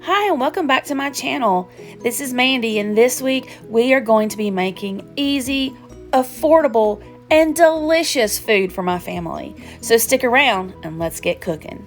Hi and welcome back to my channel. This is Mandy and this week we are going to be making easy, affordable, and delicious food for my family. So stick around and let's get cooking.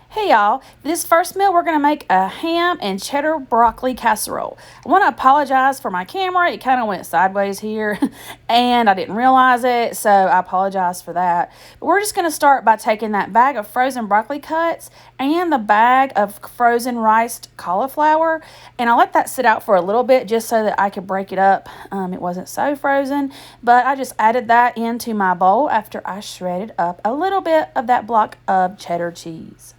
Hey y'all, for this first meal we're going to make a ham and cheddar broccoli casserole. I want to apologize for my camera. It kind of went sideways here and I didn't realize it, so I apologize for that. But we're just going to start by taking that bag of frozen broccoli cuts and the bag of frozen riced cauliflower, and I let that sit out for a little bit just so that I could break it up. It wasn't so frozen, but I just added that into my bowl after I shredded up a little bit of that block of cheddar cheese.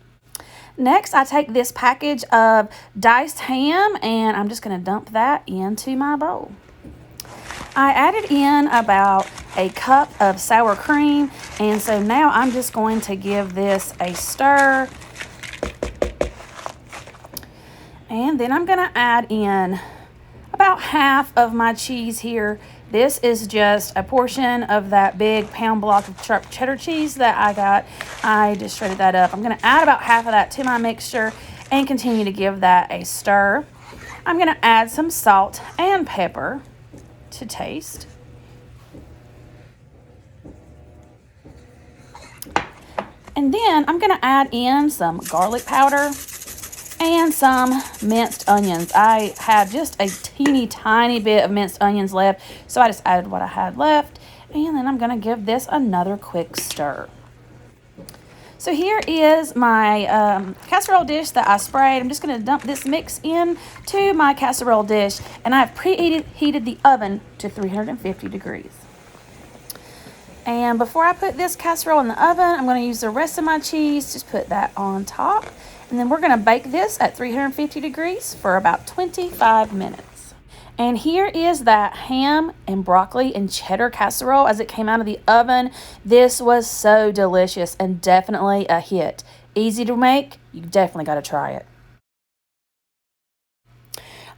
Next, I take this package of diced ham and I'm just going to dump that into my bowl. I added in about a cup of sour cream, and so now I'm just going to give this a stir. And then I'm going to add in about half of my cheese here. This is just a portion of that big pound block of sharp cheddar cheese that I got. I just shredded that up. I'm going to add about half of that to my mixture and continue to give that a stir. I'm going to add some salt and pepper to taste. And then I'm going to add in some garlic powder and some minced onions. I had just a teeny tiny bit of minced onions left, so I just added what I had left, and then I'm going to give this another quick stir. So here is my casserole dish that I sprayed. I'm just going to dump this mix in to my casserole dish, and I've preheated the oven to 350 degrees. And before I put this casserole in the oven, I'm going to use the rest of my cheese, just put that on top. And then we're going to bake this at 350 degrees for about 25 minutes. And here is that ham and broccoli and cheddar casserole as it came out of the oven. This was so delicious and definitely a hit. Easy to make. You definitely got to try it.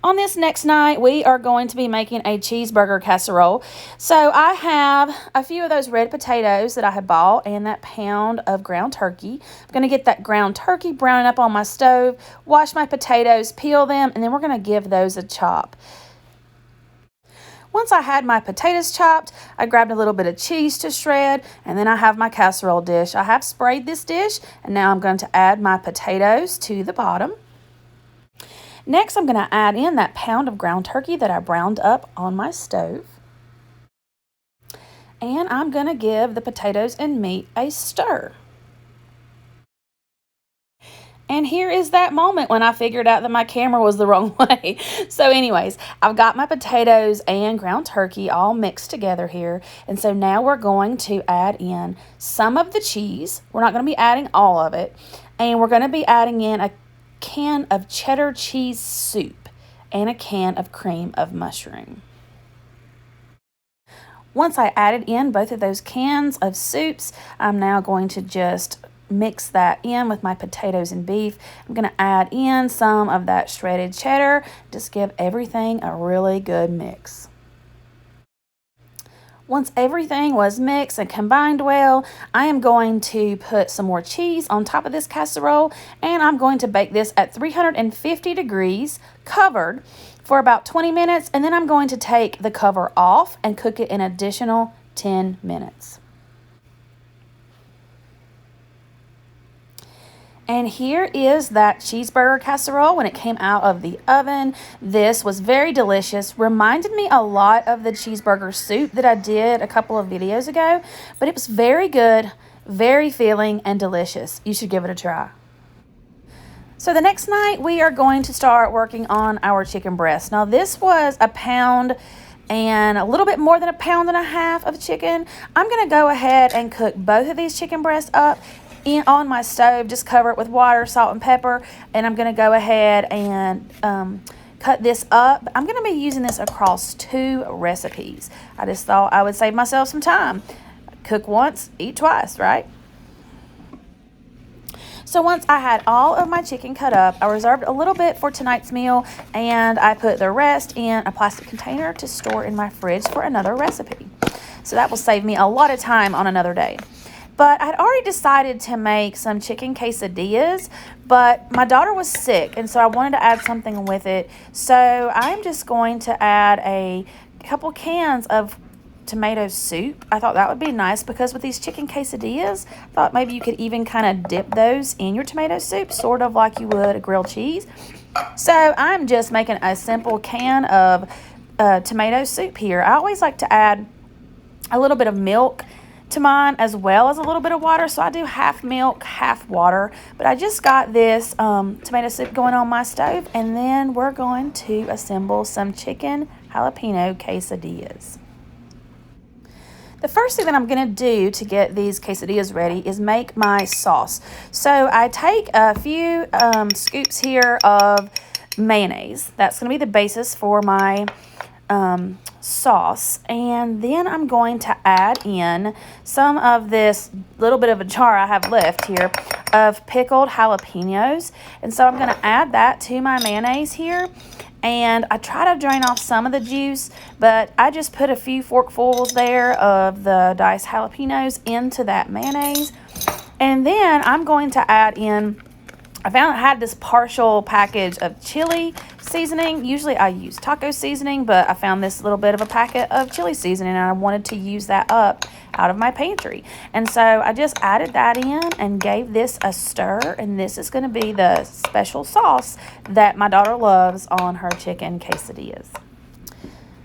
On this next night, we are going to be making a cheeseburger casserole. So I have a few of those red potatoes that I had bought and that pound of ground turkey. I'm going to get that ground turkey browning up on my stove, wash my potatoes, peel them, and then we're going to give those a chop. Once I had my potatoes chopped, I grabbed a little bit of cheese to shred, and then I have my casserole dish. I have sprayed this dish, and now I'm going to add my potatoes to the bottom. Next, I'm going to add in that pound of ground turkey that I browned up on my stove. And I'm going to give the potatoes and meat a stir. And here is that moment when I figured out that my camera was the wrong way. So anyways, I've got my potatoes and ground turkey all mixed together here. And so now we're going to add in some of the cheese. We're not going to be adding all of it. And we're going to be adding in a can of cheddar cheese soup and a can of cream of mushroom. Once I added in both of those cans of soups, I'm now going to just mix that in with my potatoes and beef. I'm going to add in some of that shredded cheddar, just give everything a really good mix. Once everything was mixed and combined well, I am going to put some more cheese on top of this casserole, and I'm going to bake this at 350 degrees covered for about 20 minutes, and then I'm going to take the cover off and cook it an additional 10 minutes. And here is that cheeseburger casserole when it came out of the oven. This was very delicious. Reminded me a lot of the cheeseburger soup that I did a couple of videos ago, but it was very good, very filling, and delicious. You should give it a try. So the next night we are going to start working on our chicken breast. Now this was a pound and a little bit more than a pound and a half of chicken. I'm going to go ahead and cook both of these chicken breasts up on my stove. Just cover it with water, salt, and pepper, and I'm going to go ahead and cut this up. I'm going to be using this across 2 recipes. I just thought I would save myself some time. Cook once, eat twice, right? So once I had all of my chicken cut up, I reserved a little bit for tonight's meal, and I put the rest in a plastic container to store in my fridge for another recipe. So that will save me a lot of time on another day. But I'd already decided to make some chicken quesadillas, but my daughter was sick, and so I wanted to add something with it. So I'm just going to add a couple cans of tomato soup. I thought that would be nice because with these chicken quesadillas, I thought maybe you could even kind of dip those in your tomato soup, sort of like you would a grilled cheese. So I'm just making a simple can of tomato soup here. I always like to add a little bit of milk to mine as well as a little bit of water, so I do half milk, half water. But I just got this tomato soup going on my stove, and then we're going to assemble some chicken jalapeno quesadillas. The first thing that I'm going to do to get these quesadillas ready is make my sauce. So I take a few scoops here of mayonnaise. That's going to be the basis for my sauce, and then I'm going to add in some of this little bit of a jar I have left here of pickled jalapenos, and so I'm going to add that to my mayonnaise here. And I try to drain off some of the juice, but I just put a few forkfuls there of the diced jalapenos into that mayonnaise. And then I'm going to add in, I had this partial package of chili seasoning. Usually I use taco seasoning, but I found this little bit of a packet of chili seasoning, and I wanted to use that up out of my pantry. And so I just added that in and gave this a stir, and this is going to be the special sauce that my daughter loves on her chicken quesadillas.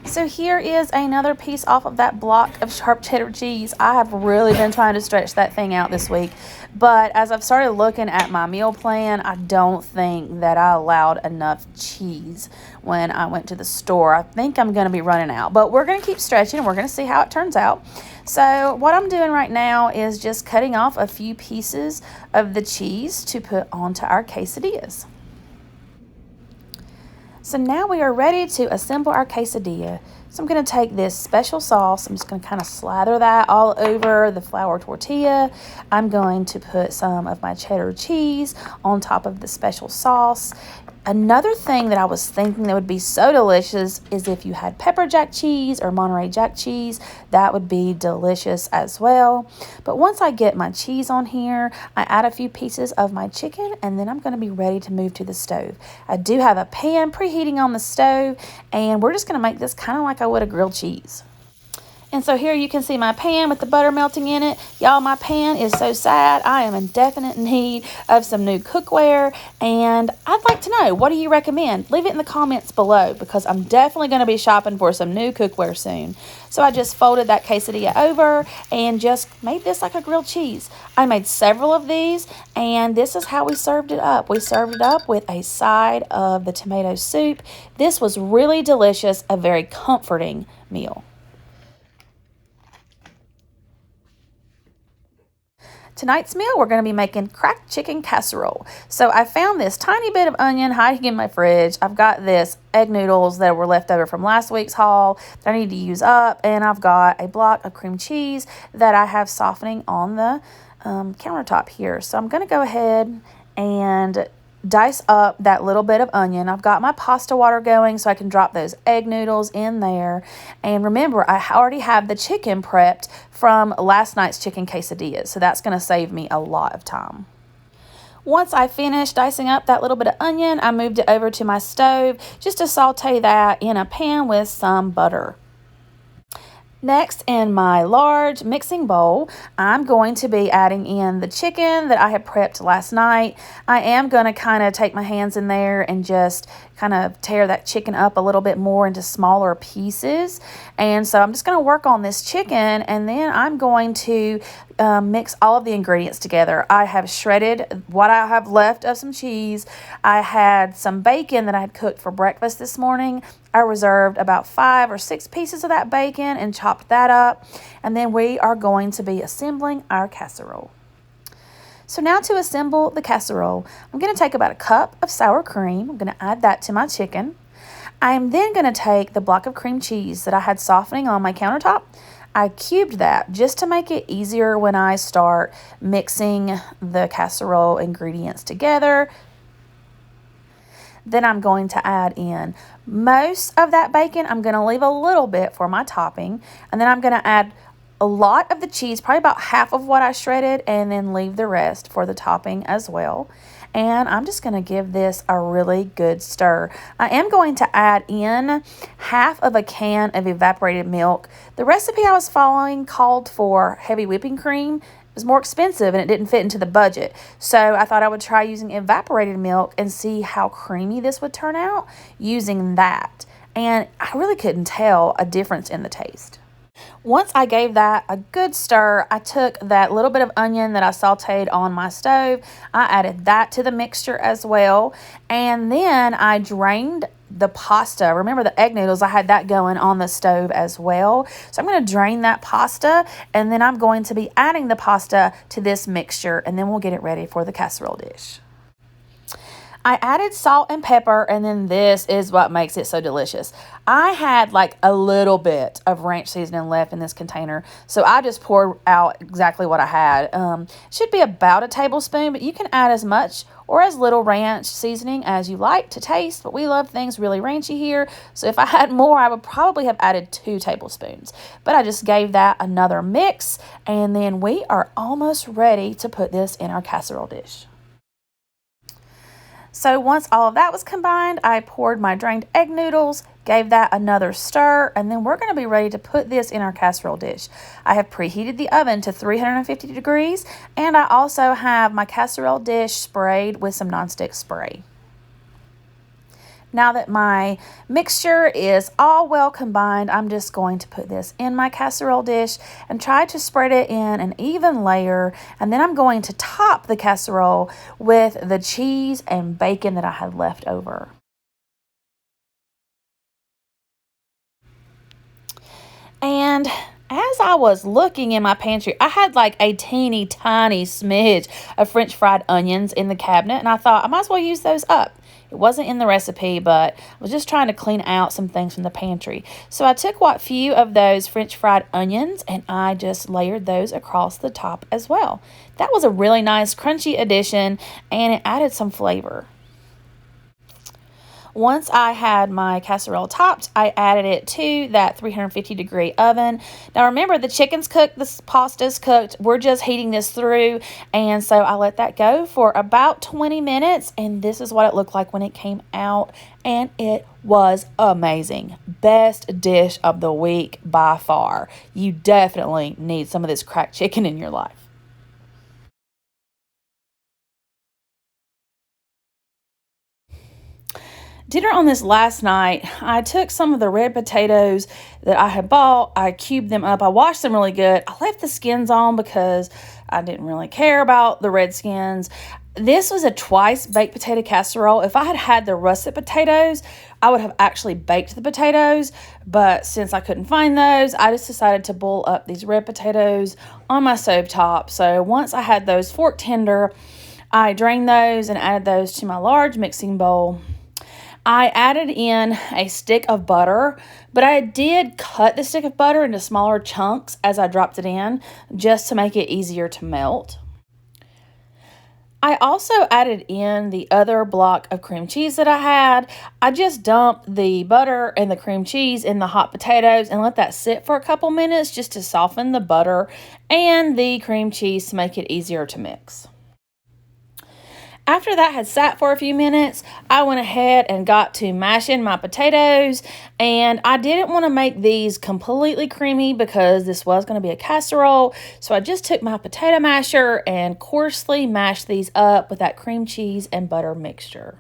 So here is another piece off of that block of sharp cheddar cheese. I have really been trying to stretch that thing out this week, but as I've started looking at my meal plan, I don't think that I allowed enough cheese when I went to the store. I think I'm going to be running out, but we're going to keep stretching and we're going to see how it turns out. So what I'm doing right now is just cutting off a few pieces of the cheese to put onto our quesadillas. So now we are ready to assemble our quesadilla. So I'm going to take this special sauce. I'm just going to kind of slather that all over the flour tortilla. I'm going to put some of my cheddar cheese on top of the special sauce. Another thing that I was thinking that would be so delicious is if you had pepper jack cheese or Monterey Jack cheese. That would be delicious as well. But once I get my cheese on here, I add a few pieces of my chicken, and then I'm going to be ready to move to the stove. I do have a pan preheating on the stove, and we're just going to make this kind of like I would a grilled cheese. And so here you can see my pan with the butter melting in it. Y'all, my pan is so sad. I am in definite need of some new cookware. And I'd like to know, what do you recommend? Leave it in the comments below, because I'm definitely going to be shopping for some new cookware soon. So I just folded that quesadilla over and just made this like a grilled cheese. I made several of these, and this is how we served it up. We served it up with a side of the tomato soup. This was really delicious, a very comforting meal. Tonight's meal, we're going to be making cracked chicken casserole. So I found this tiny bit of onion hiding in my fridge. I've got this egg noodles that were left over from last week's haul that I need to use up. And I've got a block of cream cheese that I have softening on the countertop here. So I'm going to go ahead and dice up that little bit of onion. I've got my pasta water going so I can drop those egg noodles in there. And remember, I already have the chicken prepped from last night's chicken quesadillas, so that's going to save me a lot of time. Once I finished dicing up that little bit of onion, I moved it over to my stove just to saute that in a pan with some butter. Next, in my large mixing bowl, I'm going to be adding in the chicken that I had prepped last night. I am going to kind of take my hands in there and just kind of tear that chicken up a little bit more into smaller pieces. And so I'm just going to work on this chicken, and then I'm going to mix all of the ingredients together. I have shredded what I have left of some cheese. I had some bacon that I had cooked for breakfast this morning. I reserved about 5 or 6 pieces of that bacon and chopped that up. And then we are going to be assembling our casserole. So now to assemble the casserole, I'm going to take about a cup of sour cream. I'm going to add that to my chicken. I am then going to take the block of cream cheese that I had softening on my countertop. I cubed that just to make it easier when I start mixing the casserole ingredients together. Then I'm going to add in most of that bacon. I'm going to leave a little bit for my topping. And then I'm going to add a lot of the cheese, probably about half of what I shredded, and then leave the rest for the topping as well. And I'm just going to give this a really good stir. I am going to add in half of a can of evaporated milk. The recipe I was following called for heavy whipping cream. It was more expensive and it didn't fit into the budget. So I thought I would try using evaporated milk and see how creamy this would turn out using that. And I really couldn't tell a difference in the taste. Once I gave that a good stir, I took that little bit of onion that I sauteed on my stove. I added that to the mixture as well. And then I drained the pasta. Remember the egg noodles, I had that going on the stove as well. So I'm going to drain that pasta, and then I'm going to be adding the pasta to this mixture, and then we'll get it ready for the casserole dish. I added salt and pepper, and then this is what makes it so delicious. I had like a little bit of ranch seasoning left in this container, so I just poured out exactly what I had. Should be about a tablespoon, but you can add as much or as little ranch seasoning as you like to taste, but we love things really ranchy here, so if I had more, I would probably have added 2 tablespoons. But I just gave that another mix, and then we are almost ready to put this in our casserole dish. So once all of that was combined, I poured my drained egg noodles, gave that another stir, and then we're going to be ready to put this in our casserole dish. I have preheated the oven to 350 degrees, and I also have my casserole dish sprayed with some nonstick spray. Now that my mixture is all well combined, I'm just going to put this in my casserole dish and try to spread it in an even layer. And then I'm going to top the casserole with the cheese and bacon that I had left over. And as I was looking in my pantry, I had like a teeny tiny smidge of French fried onions in the cabinet, and I thought I might as well use those up. It wasn't in the recipe, but I was just trying to clean out some things from the pantry. So I took what few of those French fried onions and I just layered those across the top as well. That was a really nice crunchy addition, and it added some flavor. Once I had my casserole topped, I added it to that 350 degree oven. Now remember, the chicken's cooked, the pasta's cooked. We're just heating this through, and so I let that go for about 20 minutes, and this is what it looked like when it came out, and it was amazing. Best dish of the week by far. You definitely need some of this cracked chicken in your life. Dinner on this last night, I took some of the red potatoes that I had bought. I cubed them up. I washed them really good. I left the skins on because I didn't really care about the red skins. This was a twice baked potato casserole. If I had had the russet potatoes, I would have actually baked the potatoes. But since I couldn't find those, I just decided to boil up these red potatoes on my stovetop. So once I had those fork tender, I drained those and added those to my large mixing bowl. I added in a stick of butter, but I did cut the stick of butter into smaller chunks as I dropped it in, just to make it easier to melt. I also added in the other block of cream cheese that I had. I just dumped the butter and the cream cheese in the hot potatoes and let that sit for a couple minutes just to soften the butter and the cream cheese to make it easier to mix. After that had sat for a few minutes, I went ahead and got to mashing my potatoes, and I didn't want to make these completely creamy because this was going to be a casserole, so I just took my potato masher and coarsely mashed these up with that cream cheese and butter mixture.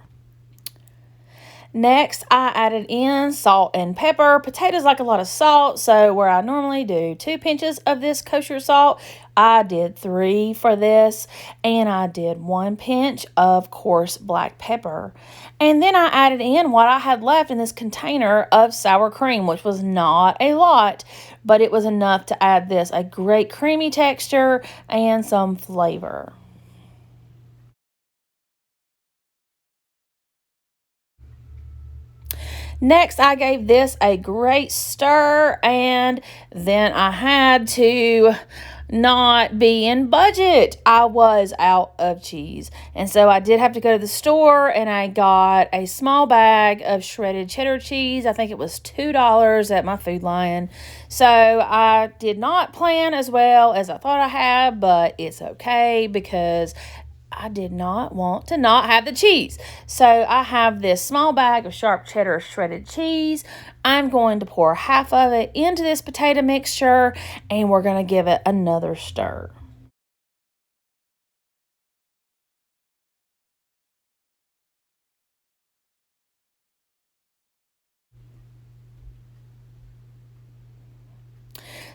Next, I added in salt and pepper. Potatoes like a lot of salt, so where I normally do 2 pinches of this kosher salt, I did 3 for this, and I did 1 pinch of coarse black pepper. And then I added in what I had left in this container of sour cream, which was not a lot, but it was enough to add this a great creamy texture and some flavor. Next, I gave this a great stir, and then I had to not be in budget. I was out of cheese. And so I did have to go to the store and I got a small bag of shredded cheddar cheese. I think it was $2 at my Food Lion. So I did not plan as well as I thought I had, but it's okay because I did not want to not have the cheese. So I have this small bag of sharp cheddar shredded cheese. I'm going to pour half of it into this potato mixture and we're going to give it another stir.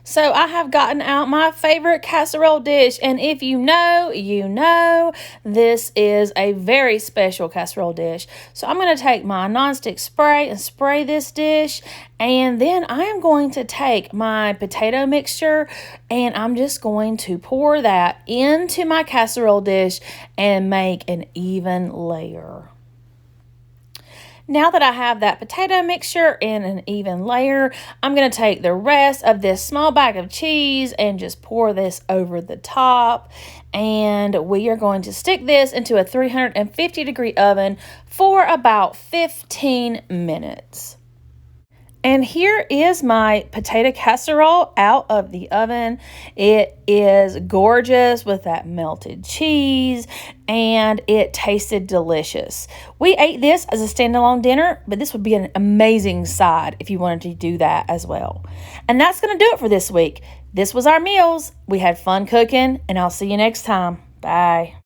So I have gotten out my favorite casserole dish, and if you know, you know, this is a very special casserole dish. So I'm going to take my nonstick spray and spray this dish, and then I am going to take my potato mixture and I'm just going to pour that into my casserole dish and make an even layer. Now that I have that potato mixture in an even layer, I'm going to take the rest of this small bag of cheese and just pour this over the top. And we are going to stick this into a 350-degree oven for about 15 minutes. And here is my potato casserole out of the oven. It is gorgeous with that melted cheese, and it tasted delicious. We ate this as a standalone dinner, but this would be an amazing side if you wanted to do that as well. And that's going to do it for this week. This was our meals. We had fun cooking, and I'll see you next time. Bye.